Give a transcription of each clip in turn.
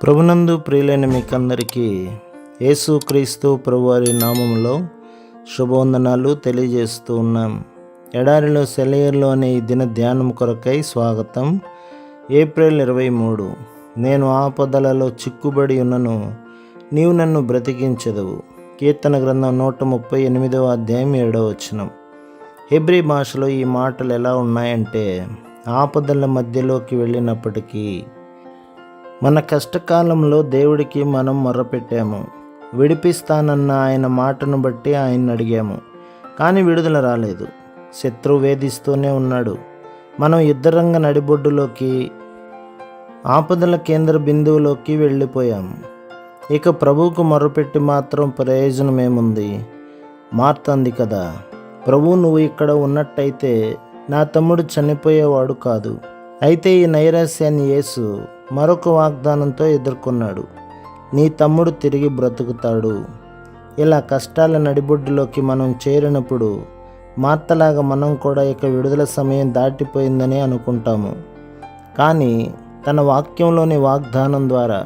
ప్రభునందు ప్రియులైన మీకందరికీ యేసుక్రీస్తు ప్రభువారి నామములో శుభవందనాలు తెలియజేస్తూ ఉన్నాం. ఎడారిలో సెలయేర్లు అనే ఈ దిన ధ్యానం కొరకై స్వాగతం. ఏప్రిల్ 23. నేను ఆపదలలో చిక్కుబడి ఉన్నను, నీవు నన్ను బ్రతికించెదవు. కీర్తన గ్రంథం 138వ అధ్యాయం 7వ వచనం. హెబ్రీ భాషలో ఈ మాటలు ఎలా ఉన్నాయంటే, ఆపదల మధ్యలోకి వెళ్ళినప్పటికీ మన కష్టకాలంలో దేవుడికి మనం మొర్రపెట్టాము. విడిపిస్తానన్న ఆయన మాటను బట్టి ఆయన్ని అడిగాము, కానీ విడుదల రాలేదు. శత్రువు వేధిస్తూనే ఉన్నాడు. మనం యుద్ధరంగ నడిబొడ్డులోకి, ఆపదల కేంద్ర బిందువులోకి వెళ్ళిపోయాము. ఇక ప్రభువుకు మొర్రపెట్టి మాత్రం ప్రయోజనమేముంది? మార్త అంది కదా, ప్రభు నువ్వు ఇక్కడ ఉన్నట్టయితే నా తమ్ముడు చనిపోయేవాడు కాదు. అయితే ఈ నైరాశ్యాన్ని యేసు మరొక వాగ్దానంతో ఎదుర్కొన్నాడు. నీ తమ్ముడు తిరిగి బ్రతుకుతాడు. ఇలా కష్టాల నడిబొడ్డులోకి మనం చేరినప్పుడు మార్తలాగా మనం కూడా ఇక విడుదల సమయం దాటిపోయిందని అనుకుంటాము. కానీ తన వాక్యంలోని వాగ్దానం ద్వారా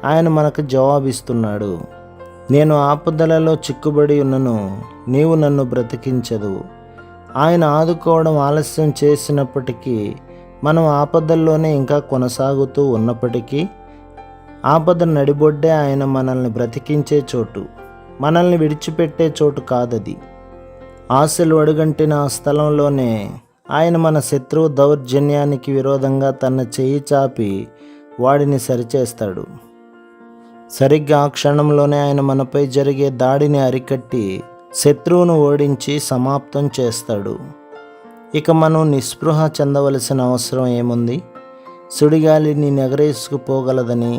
ఆయన మనకు జవాబిస్తున్నాడు. నేను ఆపదలలో చిక్కుబడి ఉన్నను, నీవు నన్ను బ్రతికించెదవు. ఆయన ఆదుకోవడం ఆలస్యం చేసినప్పటికీ, మనం ఆపదల్లోనే ఇంకా కొనసాగుతూ ఉన్నప్పటికీ, ఆపద నడిబొడ్డే ఆయన మనల్ని బ్రతికించే చోటు, మనల్ని విడిచిపెట్టే చోటు కాదది. ఆశలు అడుగంటిన ఆ స్థలంలోనే ఆయన మన శత్రువు దౌర్జన్యానికి విరోధంగా తన చెయ్యి చాపి వాడిని సరిచేస్తాడు. సరిగ్గా ఆ క్షణంలోనే ఆయన మనపై జరిగే దాడిని అరికట్టి శత్రువును ఓడించి సమాప్తం చేస్తాడు. ఇక మనం నిస్పృహ చెందవలసిన అవసరం ఏముంది? సుడిగాలి నీ నెగరేసుకుపోగలదని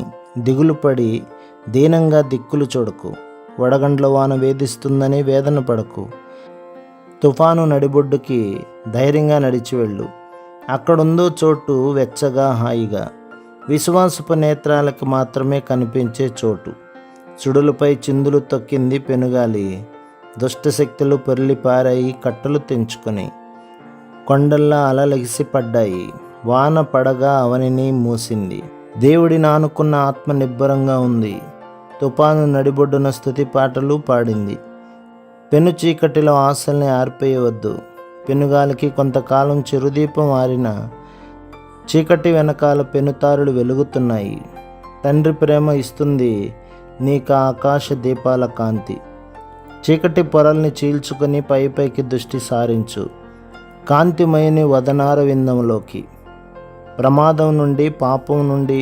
దిగులు పడి దీనంగా దిక్కులు చూడకు. వడగండ్ల వాన వేధిస్తుందని వేదన పడకు. తుఫాను నడిబొడ్డుకి ధైర్యంగా నడిచి వెళ్ళు. అక్కడుందో చోటు వెచ్చగా, హాయిగా, విశ్వాసపు నేత్రాలకు మాత్రమే కనిపించే చోటు. సుడులపై చిందులు తొక్కింది పెనుగాలి. దుష్టశక్తులు పొర్లి పారాయి కట్టలు తెంచుకొని. కొండల్లా అలలెగిసి పడ్డాయి. వాన పడగా అవనిని మూసింది. దేవుడిని ఆనుకున్న ఆత్మ నిబ్బరంగా ఉంది. తుఫాను నడిబొడ్డున స్తుతి పాటలు పాడింది. పెను చీకటిలో ఆశల్ని ఆర్పేయవద్దు. పెనుగాలికి కొంతకాలం చిరుదీపం ఆరిన చీకటి వెనకాల పెనుతారులు వెలుగుతున్నాయి. తండ్రి ప్రేమ ఇస్తుంది నీకు ఆకాశ దీపాల కాంతి. చీకటి పొరల్ని చీల్చుకొని పైకి దృష్టి సారించు. కాంతిమయని వదనార విందంలోకి. ప్రమాదం నుండి, పాపం నుండి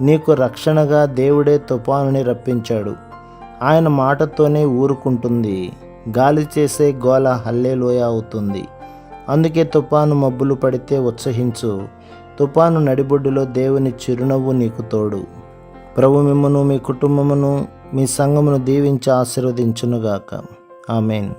నీకు రక్షణగా దేవుడే తుఫానుని రప్పించాడు. ఆయన మాటతోనే ఊరుకుంటుంది. గాలి చేసే గోల హల్లెలూయా అవుతుంది. అందుకే తుఫాను మబ్బులు పడితే ఉత్సహించు. తుఫాను నడిబొడ్డులో దేవుని చిరునవ్వు నీకు తోడు. ప్రభు మిమ్మును, మీ కుటుంబమును, మీ సంఘమును దీవించి ఆశీర్వదించునుగాక. ఆమేన్.